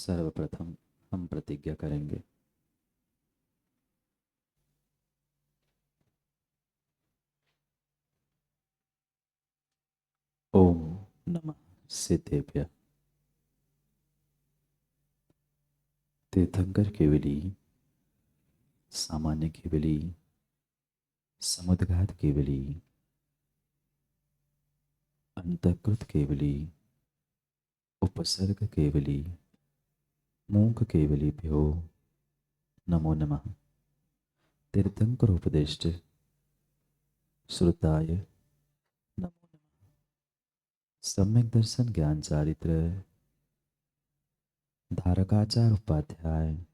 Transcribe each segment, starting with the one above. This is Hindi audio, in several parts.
सर्वप्रथम हम प्रतिज्ञा करेंगे। ओम नमः सिद्धेभ्य। तीर्थंकर केवली, सामान्य केवली, समुद्घात केवली, अंतकृत केवली, उपसर्ग केवली, मूक केवलीभ्यो नमो नमः। तीर्थंकर उपदेष्ट श्रुताय नमो नमः। सम्यक दर्शन ज्ञान चारित्र धारकाचार उपाध्याय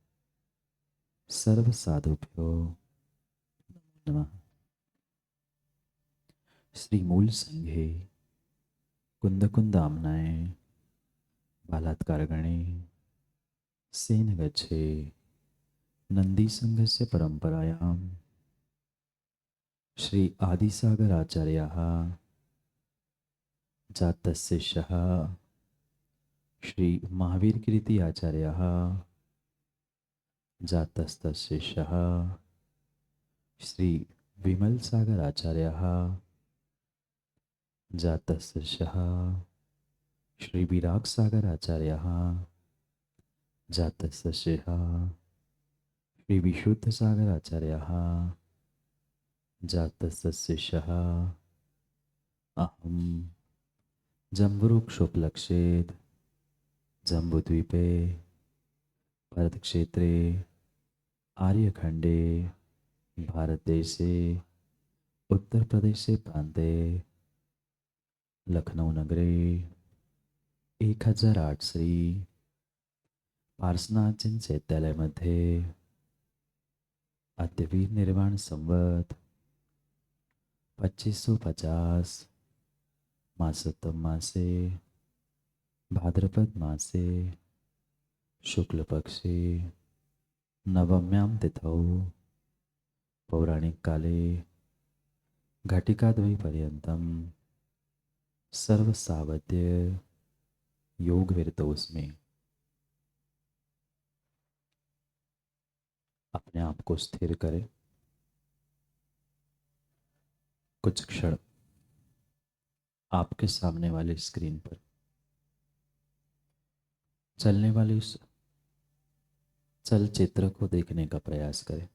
सर्व साधुभ्यो नमो नमः। श्री मूल संघे कुंद कुंदामनाय बालात्कारगणे सेन गच्छे नंदी संघस्य परंपरायां श्री आदिसागर आचार्याः जातस्य शिष्यः श्री महावीर कीर्ति आचार्याः जातस्तस्य शिष्यः श्री विमल सागर आचार्याः जातस्य शिष्यः श्री विराग सागर आचार्याः जातस्य शिष्यः श्री विशुद्ध सागर आचार्याः जातस्य शिष्यः अहं जम्बुरुक्षोपलक्षेत जम्बूद्वीपे भरतक्षेत्रे आर्यखंडे भारत देशे उत्तर प्रदेशे प्रांते लखनऊ नगरे 1008 श्री पार्श्वनाथ चैत्यालयमध्ये अद्यवीर निर्वाण संवत 2550 मासोत्तम मासे भाद्रपद मासे शुक्ल पक्षे नवम्यां तिथौ पौराणिक काले घटिकाद्वय पर्यंतम सर्व सावध्य योग विरतोष में अपने आप को स्थिर करें। कुछ क्षण आपके सामने वाले स्क्रीन पर चलने वाले उस चलचित्र को देखने का प्रयास करें।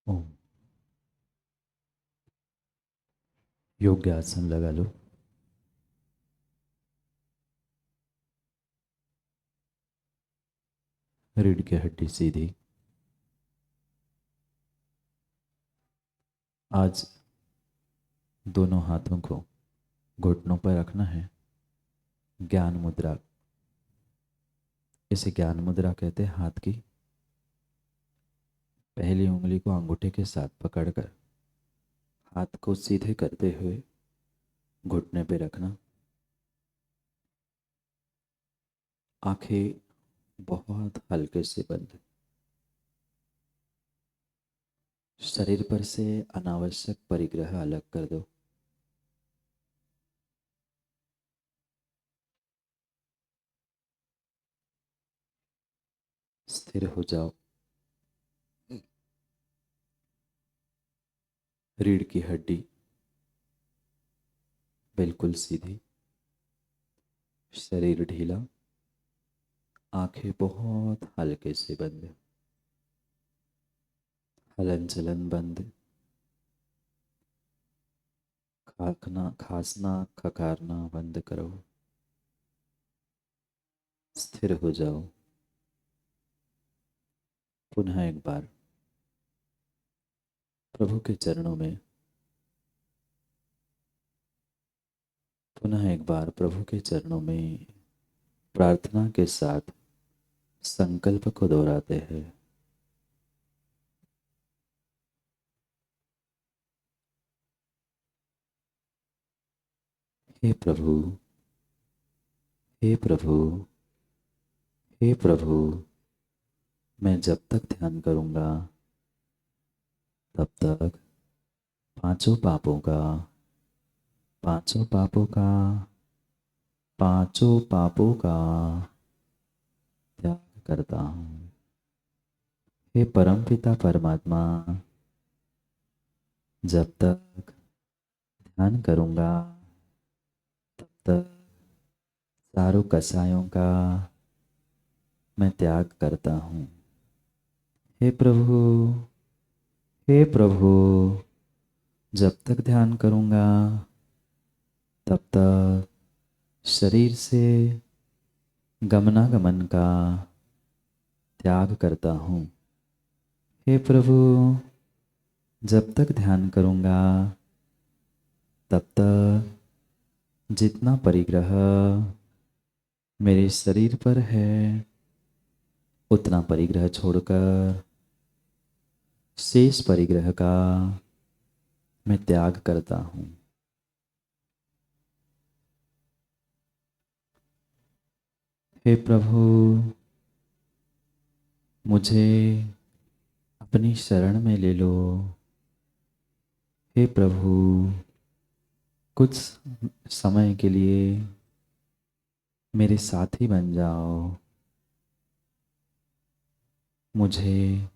ओम। योग्य आसन लगा लो। रीढ़ की हड्डी सीधी। आज दोनों हाथों को घुटनों पर रखना है। ज्ञान मुद्रा, इसे ज्ञान मुद्रा कहते हैं। हाथ की पहली उंगली को अंगूठे के साथ पकड़कर हाथ को सीधे करते हुए घुटने पे रखना। आंखें बहुत हल्के से बंद। शरीर पर से अनावश्यक परिग्रह अलग कर दो। स्थिर हो जाओ। रीढ़ की हड्डी बिल्कुल सीधी, शरीर ढीला, आंखें बहुत हल्के से बंद, हलन चलन बंद, खांसना खकारना बंद करो। स्थिर हो जाओ। पुनः एक बार प्रभु के चरणों में, पुनः एक बार प्रभु के चरणों में प्रार्थना के साथ संकल्प को दोहराते हैं। हे प्रभु, हे प्रभु, हे प्रभु, मैं जब तक ध्यान करूंगा तब तक पांचों पापों का, पांचों पापों का, पांचों पापों का त्याग करता हूँ। हे परमपिता परमात्मा, जब तक ध्यान करूंगा तब तक चारों कसायों का मैं त्याग करता हूँ। हे प्रभु, हे प्रभु, जब तक ध्यान करूंगा तब तक शरीर से गमनागमन का त्याग करता हूँ। हे प्रभु, जब तक ध्यान करूंगा तब तक जितना परिग्रह मेरे शरीर पर है उतना परिग्रह छोड़कर शेष परिग्रह का मैं त्याग करता हूँ। हे प्रभु, मुझे अपनी शरण में ले लो। हे प्रभु, कुछ समय के लिए मेरे साथी बन जाओ। मुझे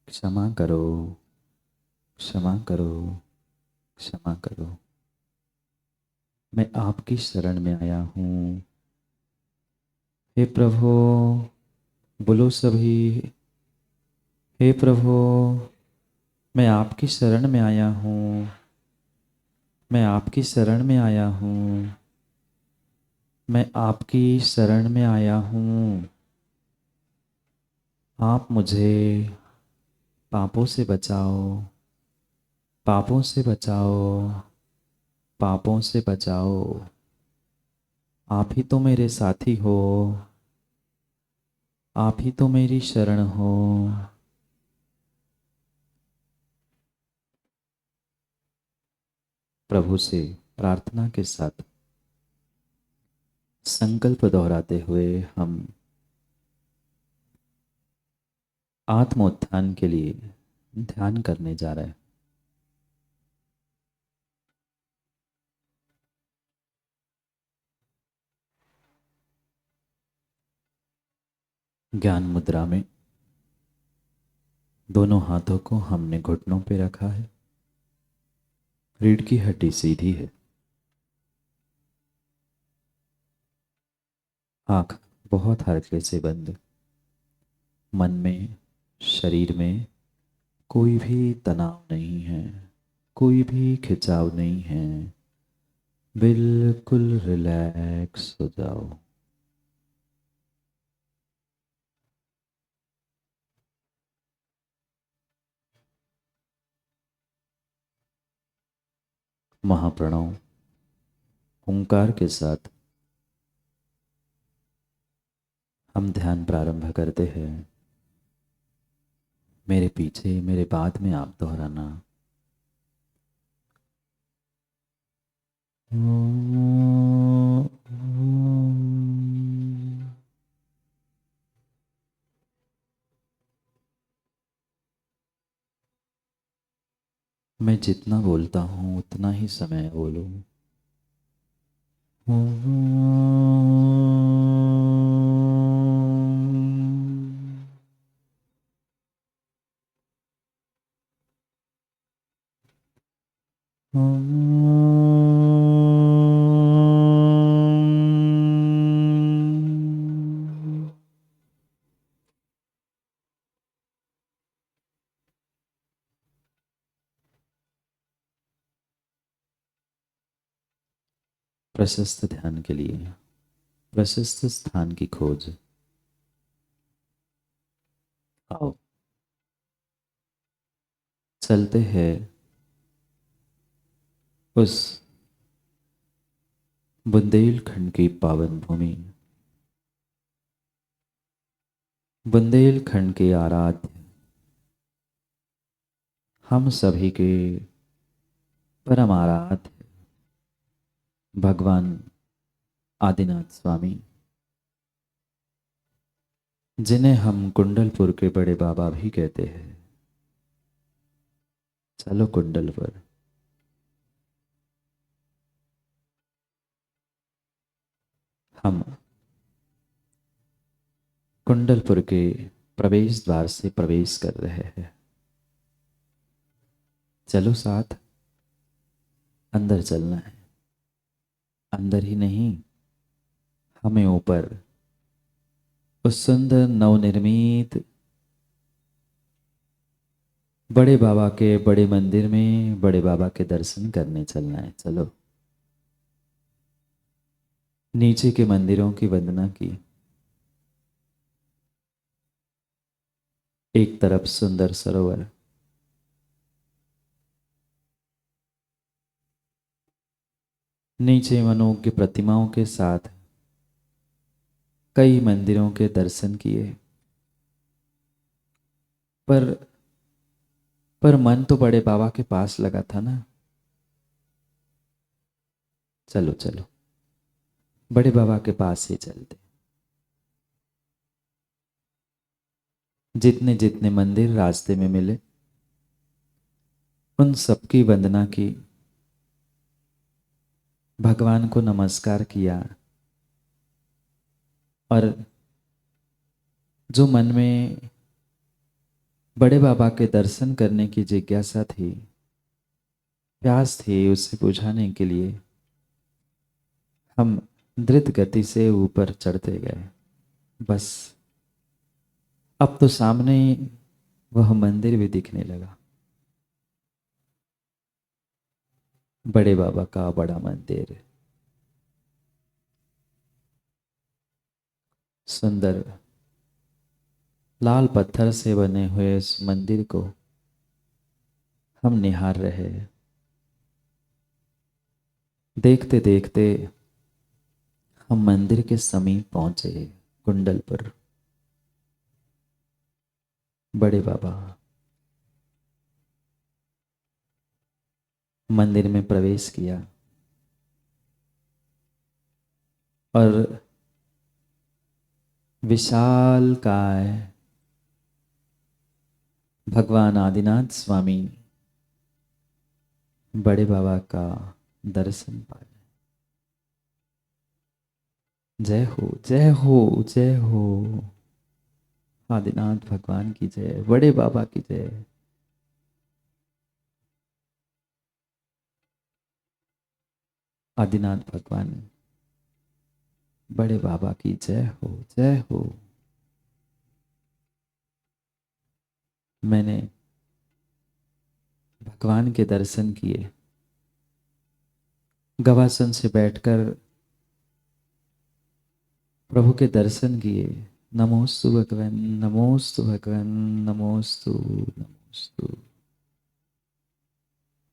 क्षमा करो, क्षमा करो, क्षमा करो। मैं आपकी शरण में आया हूँ। हे प्रभु, बोलो सभी, हे प्रभु, मैं आपकी शरण में आया हूँ। मैं आपकी शरण में आया हूँ। मैं आपकी शरण में आया हूँ। आप मुझे पापों से बचाओ, पापों से बचाओ, पापों से बचाओ। आप ही तो मेरे साथी हो, आप ही तो मेरी शरण हो। प्रभु से प्रार्थना के साथ संकल्प दोहराते हुए हम आत्मोत्थान के लिए ध्यान करने जा रहे हैं। ज्ञान मुद्रा में दोनों हाथों को हमने घुटनों पे रखा है। रीढ़ की हड्डी सीधी है। आंख बहुत हल्के से बंद। मन में, शरीर में कोई भी तनाव नहीं है, कोई भी खिंचाव नहीं है। बिल्कुल रिलैक्स हो जाओ। महाप्रणव ओंकार के साथ हम ध्यान प्रारंभ करते हैं। मेरे पीछे, मेरे बाद में आप दोहराना। मैं जितना बोलता हूँ उतना ही समय बोलो। प्रशस्त ध्यान के लिए प्रशस्त स्थान की खोज। आओ चलते हैं उस बुंदेलखंड की पावन भूमि, बुंदेलखंड के आराध्य, हम सभी के परम आराध्य भगवान आदिनाथ स्वामी, जिन्हें हम कुंडलपुर के बड़े बाबा भी कहते हैं। चलो कुंडलपुर। हम कुंडलपुर के प्रवेश द्वार से प्रवेश कर रहे हैं। चलो साथ, अंदर चलना है। अंदर ही नहीं, हमें ऊपर उस सुंदर नवनिर्मित बड़े बाबा के बड़े मंदिर में बड़े बाबा के दर्शन करने चलना है। चलो। नीचे के मंदिरों की वंदना की। एक तरफ सुंदर सरोवर, नीचे मनोज्ञ प्रतिमाओं के साथ कई मंदिरों के दर्शन किए, पर मन तो बड़े बाबा के पास लगा था ना। चलो चलो, बड़े बाबा के पास ही चलते। जितने जितने मंदिर रास्ते में मिले उन सबकी वंदना की, भगवान को नमस्कार किया, और जो मन में बड़े बाबा के दर्शन करने की जिज्ञासा थी, प्यास थी, उसे बुझाने के लिए हम द्रुत गति से ऊपर चढ़ते गए। बस अब तो सामने वह मंदिर भी दिखने लगा, बड़े बाबा का बड़ा मंदिर। सुंदर लाल पत्थर से बने हुए इस मंदिर को हम निहार रहे। देखते देखते हम मंदिर के समीप पहुंचे। कुंडलपुर। बड़े बाबा मंदिर में प्रवेश किया और विशालकाय भगवान आदिनाथ स्वामी बड़े बाबा का दर्शन पाया। जय हो जय हो जय हो, आदिनाथ भगवान की जय, बड़े बाबा की जय। आदिनाथ भगवान बड़े बाबा की जय हो जय हो। मैंने भगवान के दर्शन किए, गवासन से बैठकर प्रभु के दर्शन किए। नमोस्तु भगवान नमोस्तु भगवान नमोस्तु नमोस्तु।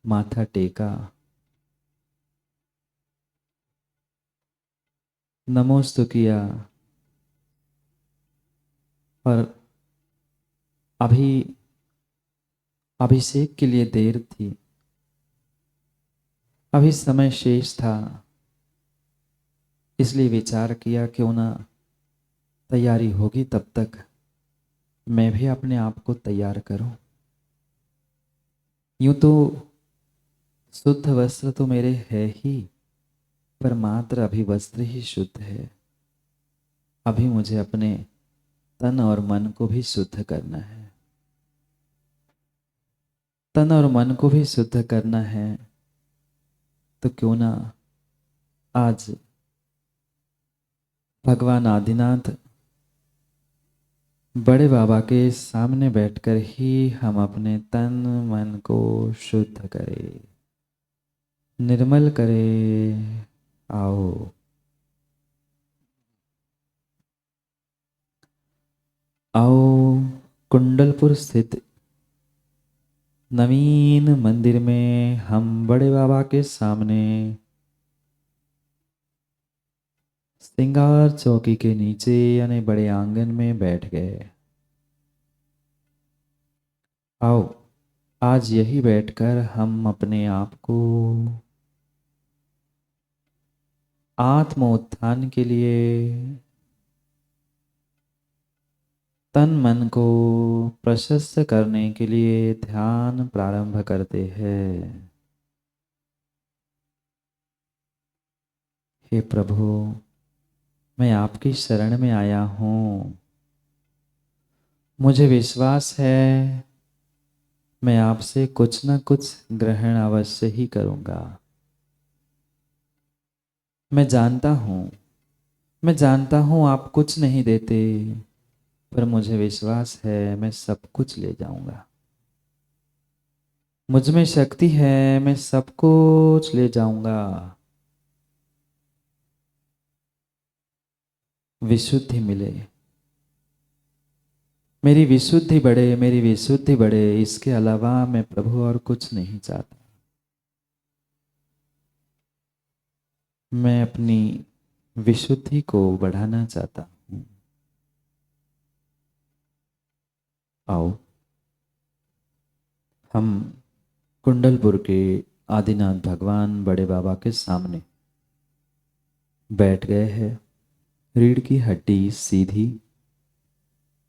माथा टेका, नमोस्तु किया, और अभी अभिषेक के लिए देर थी, अभी समय शेष था, इसलिए विचार किया क्यों ना तैयारी होगी तब तक मैं भी अपने आप को तैयार करूं। यूं तो शुद्ध वस्त्र तो मेरे है ही, पर मात्र अभी वस्त्र ही शुद्ध है। अभी मुझे अपने तन और मन को भी शुद्ध करना है। तन और मन को भी शुद्ध करना है, तो क्यों ना आज भगवान आदिनाथ बड़े बाबा के सामने बैठकर ही हम अपने तन मन को शुद्ध करें, निर्मल करें। आओ आओ कुंडलपुर स्थित नवीन मंदिर में हम बड़े बाबा के सामने श्रृंगार चौकी के नीचे यानी बड़े आंगन में बैठ गए। आओ आज यही बैठकर हम अपने आप को आत्मोत्थान के लिए, तन मन को प्रशस्त करने के लिए ध्यान प्रारंभ करते हैं। हे प्रभु, मैं आपकी शरण में आया हूँ। मुझे विश्वास है मैं आपसे कुछ न कुछ ग्रहण अवश्य ही करूँगा। मैं जानता हूँ आप कुछ नहीं देते, पर मुझे विश्वास है मैं सब कुछ ले जाऊंगा। मुझ में शक्ति है, मैं सब कुछ ले जाऊंगा। विशुद्धि मिले, मेरी विशुद्धि बढ़े, इसके अलावा मैं प्रभु और कुछ नहीं चाहता। मैं अपनी विशुद्धि को बढ़ाना चाहता हूँ। आओ हम कुंडलपुर के आदिनाथ भगवान बड़े बाबा के सामने बैठ गए हैं। रीढ़ की हड्डी सीधी,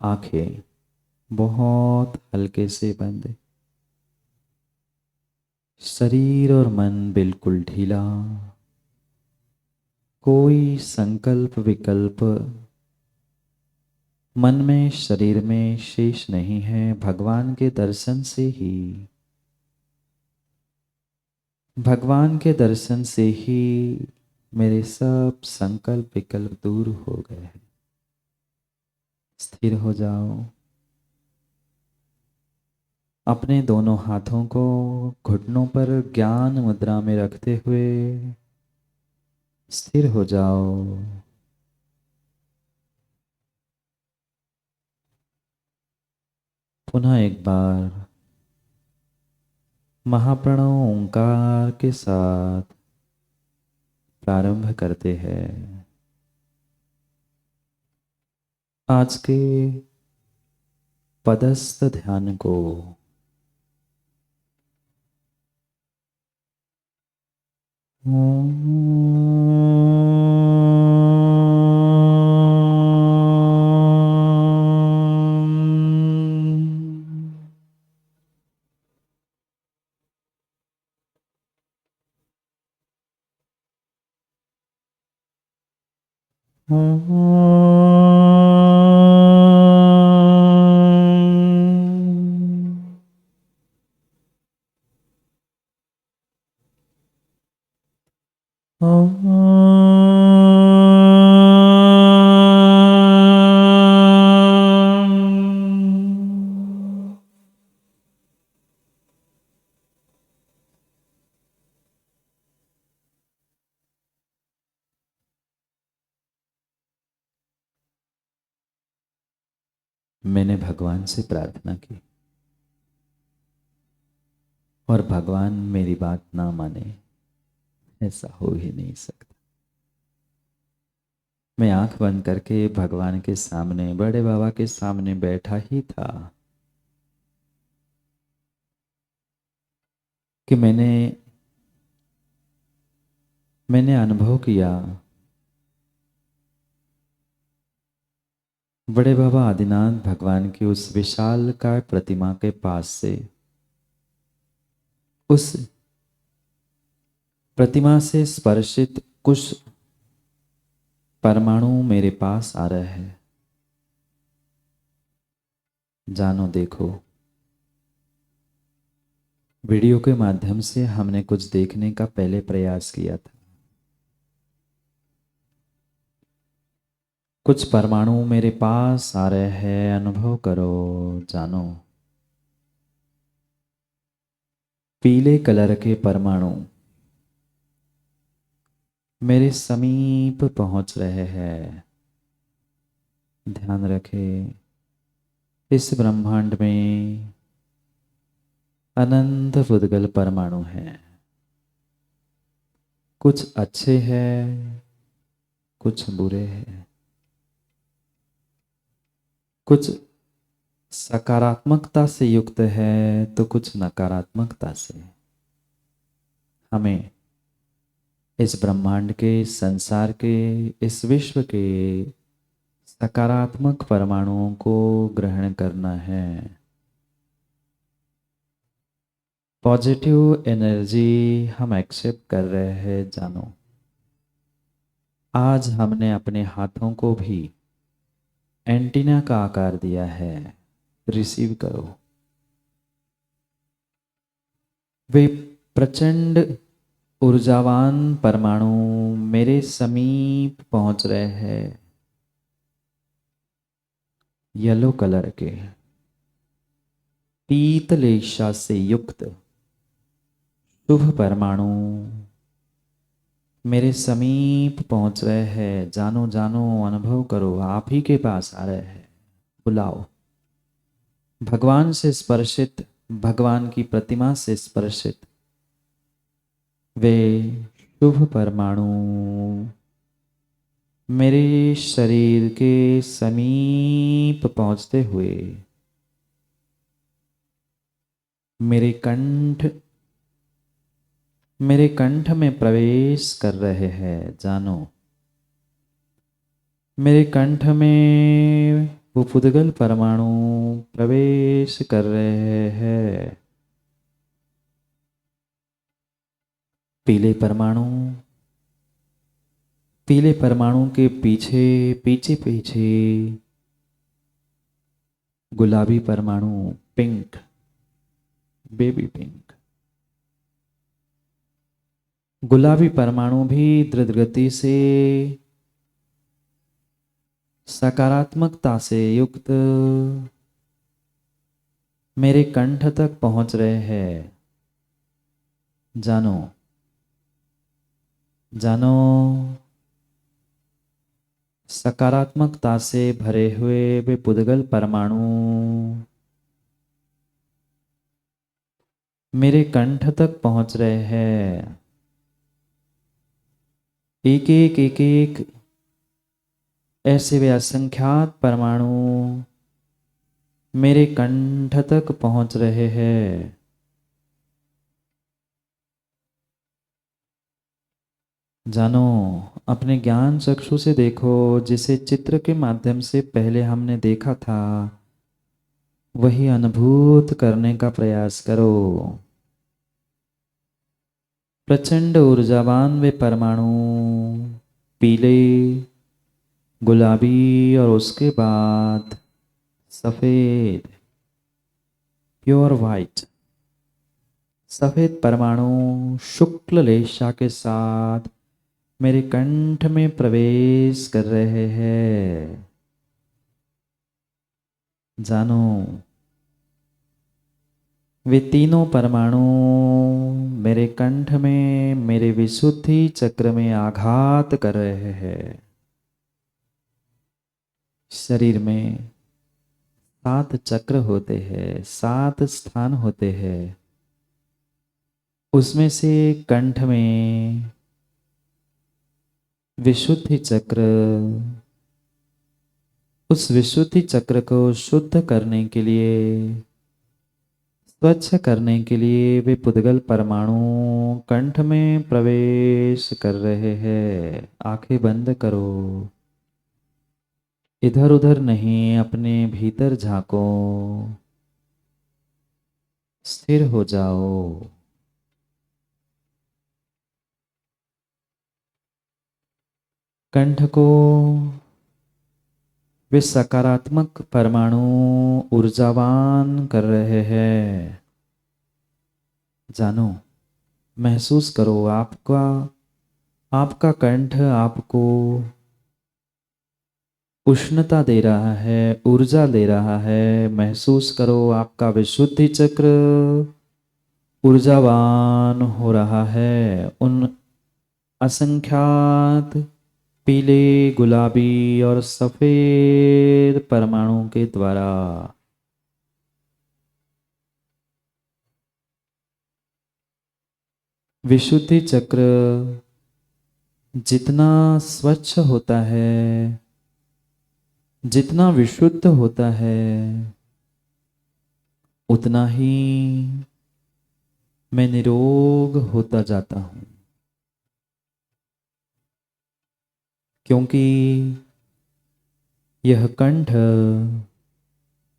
आंखें बहुत हल्के से बंद, शरीर और मन बिल्कुल ढीला, कोई संकल्प विकल्प मन में शरीर में शेष नहीं है। भगवान के दर्शन से ही मेरे सब संकल्प विकल्प दूर हो गए हैं। स्थिर हो जाओ, अपने दोनों हाथों को घुटनों पर ज्ञान मुद्रा में रखते हुए स्थिर हो जाओ। पुनः एक बार महाप्रणव ओंकार के साथ प्रारंभ करते हैं आज के पदस्थ ध्यान को। मैंने भगवान से प्रार्थना की और भगवान मेरी बात ना माने, ऐसा हो ही नहीं सकता। मैं आंख बंद करके भगवान के सामने, बड़े बाबा के सामने बैठा ही था कि मैंने अनुभव किया बड़े बाबा आदिनाथ भगवान की उस विशालकाय प्रतिमा के पास से, उस प्रतिमा से स्पर्शित कुछ परमाणु मेरे पास आ रहे हैं। जानो, देखो, वीडियो के माध्यम से हमने कुछ देखने का पहले प्रयास किया था। कुछ परमाणु मेरे पास आ रहे हैं, अनुभव करो, जानो। पीले कलर के परमाणु मेरे समीप पहुंच रहे हैं। ध्यान रखें, इस ब्रह्मांड में अनंत पुद्गल परमाणु हैं। कुछ अच्छे हैं, कुछ बुरे हैं, कुछ सकारात्मकता से युक्त है तो कुछ नकारात्मकता से। हमें इस ब्रह्मांड के, संसार के, इस विश्व के सकारात्मक परमाणुओं को ग्रहण करना है। पॉजिटिव एनर्जी हम एक्सेप्ट कर रहे हैं, जानो। आज हमने अपने हाथों को भी एंटीना का आकार दिया है, रिसीव करो। वे प्रचंड ऊर्जावान परमाणु मेरे समीप पहुंच रहे हैं। येलो कलर के पीतलेशा से युक्त शुभ परमाणु मेरे समीप पहुंच रहे हैं। जानो जानो, अनुभव करो, आप ही के पास आ रहे हैं। बुलाओ। भगवान से स्पर्शित, भगवान की प्रतिमा से स्पर्शित वे शुभ परमाणु मेरे शरीर के समीप पहुंचते हुए मेरे कंठ में प्रवेश कर रहे हैं। जानो, मेरे कंठ में वो पुद्गल परमाणु प्रवेश कर रहे हैं। पीले परमाणु, पीले परमाणु के पीछे पीछे पीछे गुलाबी परमाणु, पिंक, बेबी पिंक। गुलाबी परमाणु भी द्रुत गति से सकारात्मकता से युक्त मेरे कंठ तक पहुंच रहे हैं। जानो जानो, सकारात्मकता से भरे हुए वे पुद्गल परमाणु मेरे कंठ तक पहुंच रहे हैं। एक एक ऐसे वे असंख्यात परमाणु मेरे कंठ तक पहुंच रहे हैं। जानो, अपने ज्ञान चक्षु से देखो, जिसे चित्र के माध्यम से पहले हमने देखा था वही अनुभूत करने का प्रयास करो। प्रचंड ऊर्जावान वे परमाणु पीले, गुलाबी और उसके बाद सफेद, प्योर वाइट, सफेद परमाणु शुक्ल लेशा के साथ मेरे कंठ में प्रवेश कर रहे हैं। जानो, वे तीनों परमाणु मेरे कंठ में, मेरे विशुद्धि चक्र में आघात कर रहे हैं। शरीर में 7 चक्र होते हैं, 7 स्थान होते हैं। उसमें से कंठ में विशुद्धि चक्र, उस विशुद्धि चक्र को शुद्ध करने के लिए, स्वच्छ करने के लिए वे पुद्गल परमाणु कंठ में प्रवेश कर रहे हैं। आंखें बंद करो, इधर उधर नहीं, अपने भीतर झांको, स्थिर हो जाओ। कंठ को वे सकारात्मक परमाणु ऊर्जावान कर रहे हैं। जानो, महसूस करो, आपका कंठ आपको उष्णता दे रहा है, ऊर्जा दे रहा है। महसूस करो आपका विशुद्धि चक्र ऊर्जावान हो रहा है उन असंख्यात पीले, गुलाबी और सफेद परमाणुओं के द्वारा। विशुद्धि चक्र जितना स्वच्छ होता है, जितना विशुद्ध होता है, उतना ही मैं निरोग होता जाता हूं। क्योंकि यह कंठ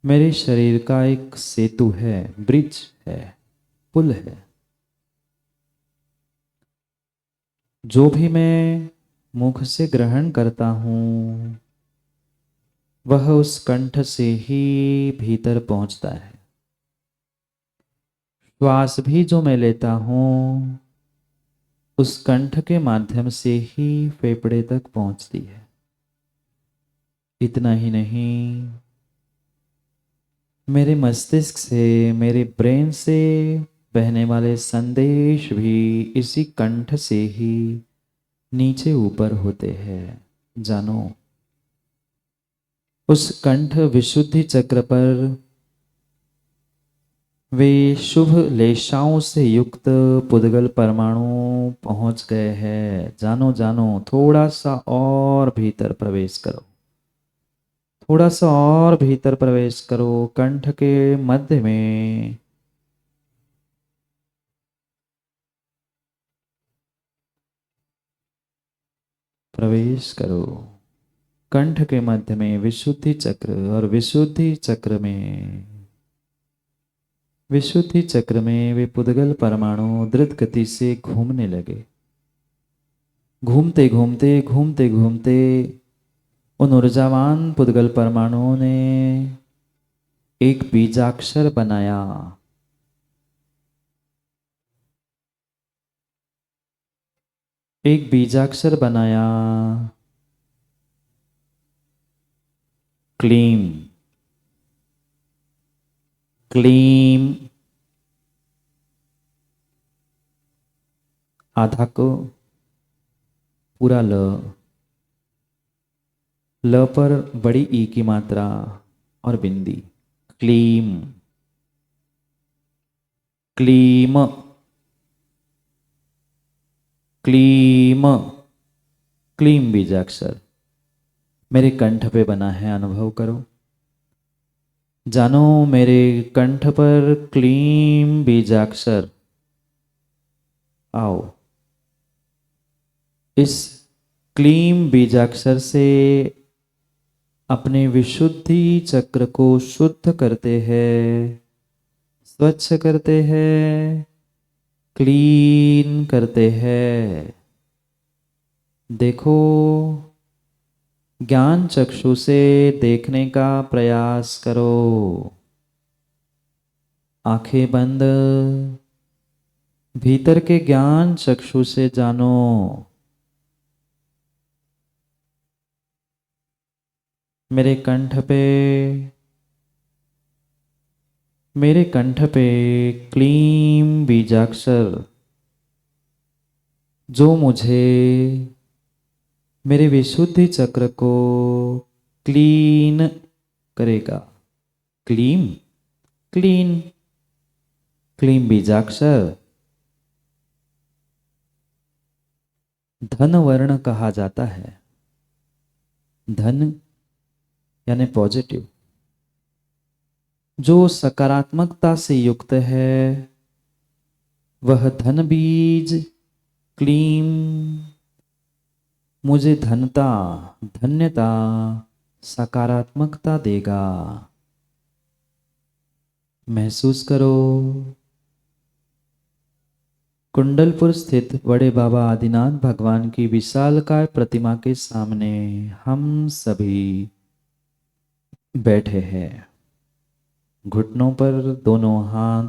मेरे शरीर का एक सेतु है, ब्रिज है, पुल है। जो भी मैं मुख से ग्रहण करता हूं, वह उस कंठ से ही भीतर पहुंचता है। श्वास भी जो मैं लेता हूं, उस कंठ के माध्यम से ही फेफड़े तक पहुंचती है। इतना ही नहीं, मेरे मस्तिष्क से, मेरे ब्रेन से बहने वाले संदेश भी इसी कंठ से ही नीचे ऊपर होते हैं। जानो, उस कंठ विशुद्धि चक्र पर वे शुभ लेशाओं से युक्त पुद्गल परमाणु पहुंच गए हैं। जानो जानो, थोड़ा सा और भीतर प्रवेश करो, थोड़ा सा और भीतर प्रवेश करो। कंठ के मध्य में प्रवेश करो। कंठ के मध्य में विशुद्धि चक्र, और विशुद्धि चक्र में वे पुद्गल परमाणु द्रुत गति से घूमने लगे। घूमते घूमते घूमते घूमते उन ऊर्जावान पुद्गल परमाणुओं ने एक बीजाक्षर बनाया। एक बीजाक्षर बनाया, क्लीम। क्लीम आधा को पूरा ल, ल पर बड़ी ई की मात्रा और बिंदी। क्लीम, क्लीम, क्लीम, क्लीम बीजाक्षर मेरे कंठ पे बना है। अनुभव करो, जानो, मेरे कंठ पर क्लीम बीजाक्षर। आओ, इस क्लीम बीजाक्षर से अपने विशुद्धि चक्र को शुद्ध करते हैं, स्वच्छ करते हैं, क्लीन करते हैं। देखो, ज्ञान चक्षु से देखने का प्रयास करो। आंखें बंद, भीतर के ज्ञान चक्षु से जानो। मेरे कंठ पे, मेरे कंठ पे क्लीम बीजाक्षर जो मुझे मेरे विशुद्धि चक्र को क्लीन करेगा। क्लीम, क्लीन, क्लीम बीजाक्षर धन वर्ण कहा जाता है। धन यानी पॉजिटिव, जो सकारात्मकता से युक्त है, वह धन बीज क्लीम मुझे धनता, धन्यता, सकारात्मकता देगा। महसूस करो, कुंडलपुर स्थित बड़े बाबा आदिनाथ भगवान की विशालकाय प्रतिमा के सामने हम सभी बैठे हैं। घुटनों पर दोनों हाथ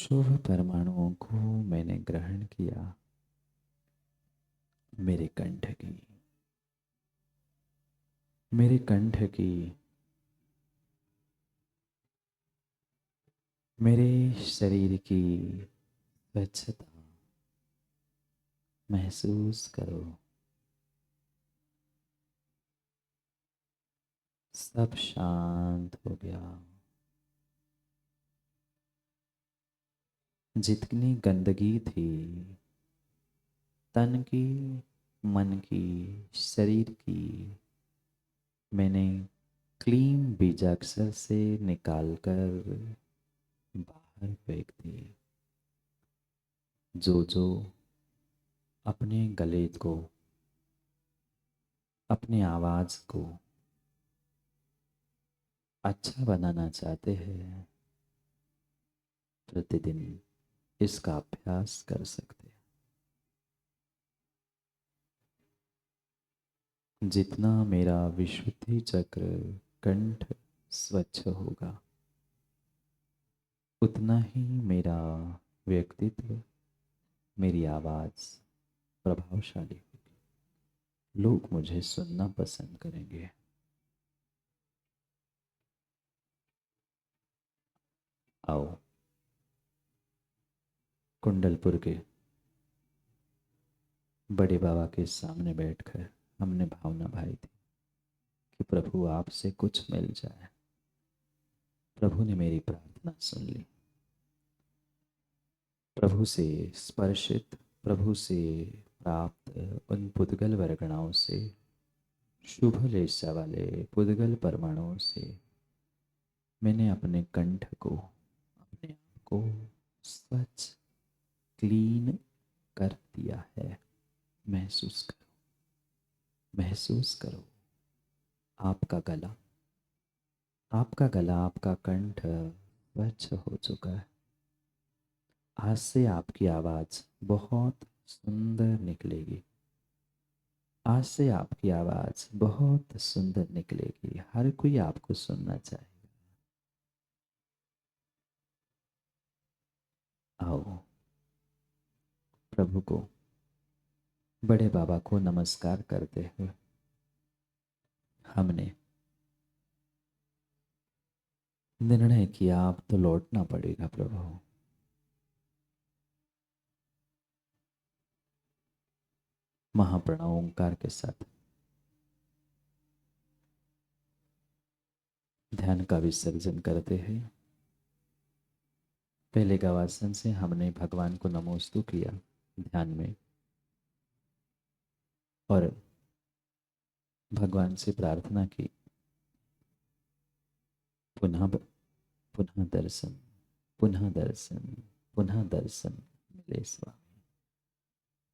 शुभ परमाणुओं को मैंने ग्रहण किया। मेरे कंठ की, मेरे कंठ की, मेरे शरीर की स्वच्छता महसूस करो। सब शांत हो गया। जितनी गंदगी थी तन की, मन की, शरीर की, मैंने क्लीन बीजाक्षर से निकालकर बाहर फेंक दी। जो जो अपने गले को, अपनी आवाज को अच्छा बनाना चाहते हैं, प्रतिदिन इसका अभ्यास कर सकते हैं। जितना मेरा विशुद्धि चक्र कंठ स्वच्छ होगा, उतना ही मेरा व्यक्तित्व, मेरी आवाज प्रभावशाली होगी। लोग मुझे सुनना पसंद करेंगे। आओ, कुंडलपुर के बड़े बाबा के सामने बैठकर हमने भावना भाई थी कि प्रभु आपसे कुछ मिल जाए। प्रभु ने मेरी प्रार्थना सुन ली। प्रभु से स्पर्शित, प्रभु से प्राप्त उन पुद्गल वर्गणाओं से, शुभ लेशा वाले पुद्गल परमाणुओं से मैंने अपने कंठ को, अपने आप को स्वच्छ, क्लीन कर दिया है। महसूस करो, महसूस करो। आपका गला, आपका गला, आपका कंठ स्वच्छ हो चुका है। आज से आपकी आवाज बहुत सुंदर निकलेगी। आज से आपकी आवाज बहुत सुंदर निकलेगी। हर कोई आपको सुनना चाहेगा। आओ, प्रभु को, बड़े बाबा को नमस्कार करते हुए हमने निर्णय किया, अब तो लौटना पड़ेगा प्रभु। महाप्रणव ओंकार के साथ ध्यान का विसर्जन करते हैं। पहले गवासन से हमने भगवान को नमोस्तु किया ध्यान में, और भगवान से प्रार्थना की, पुनः पुनः दर्शन, पुनः दर्शन, पुनः दर्शन मिले स्वामी।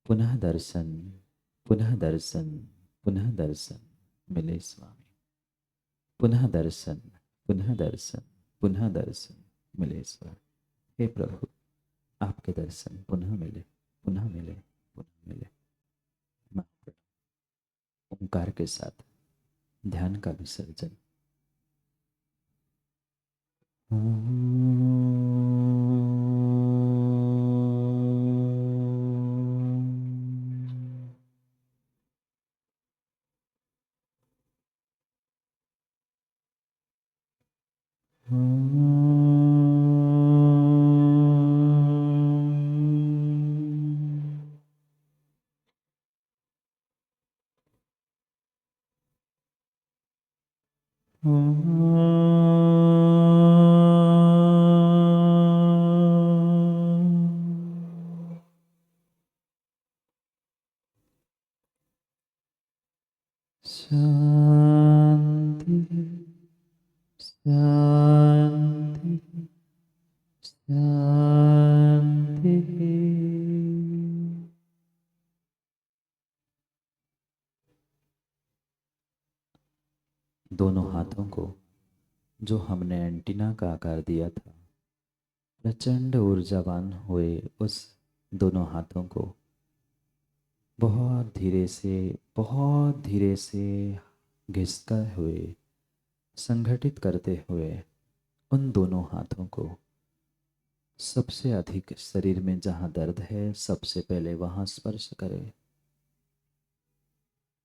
पुनः दर्शन, पुनः दर्शन, पुनः दर्शन मिले स्वामी। पुनः दर्शन, पुनः दर्शन, पुनः दर्शन मिले स्वामी। हे प्रभु, आपके दर्शन पुनः मिले, पुनः मिले, पुनः मिले। ओंकार के साथ ध्यान का विसर्जन। शांति, शांति, शांति। दोनों हाथों को जो हमने एंटीना का आकार दिया था, प्रचंड ऊर्जावान हुए उस दोनों हाथों को बहुत धीरे से, बहुत धीरे से घिसते हुए, संगठित करते हुए उन दोनों हाथों को सबसे अधिक शरीर में जहाँ दर्द है सबसे पहले वहाँ स्पर्श करें।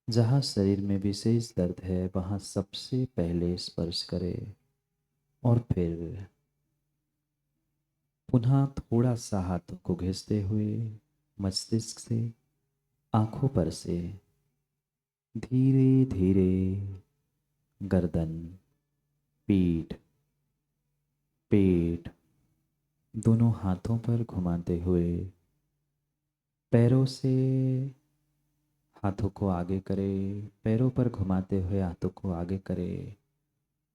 जहाँ शरीर में विशेष दर्द है वहाँ सबसे पहले स्पर्श करें और फिर पुनः थोड़ा सा हाथों को घिसते हुए मस्तिष्क से, आंखों पर से धीरे धीरे गर्दन, पीठ, पेट दोनों हाथों पर घुमाते हुए पैरों से हाथों को आगे करें, पैरों पर घुमाते हुए हाथों को आगे करें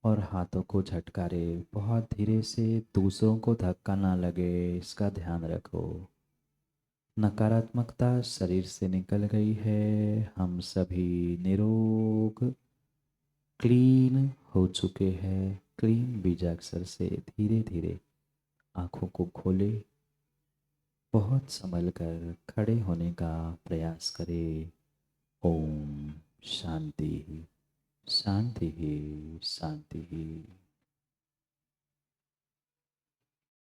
और हाथों को झटकारे। बहुत धीरे से, दूसरों को धक्का ना लगे इसका ध्यान रखो। नकारात्मकता शरीर से निकल गई है, हम सभी निरोग क्लीन हो चुके हैं। क्लीन बीजाक्षर से धीरे धीरे आंखों को खोले, बहुत संभल कर खड़े होने का प्रयास करें। ओम शांति शांति शांति।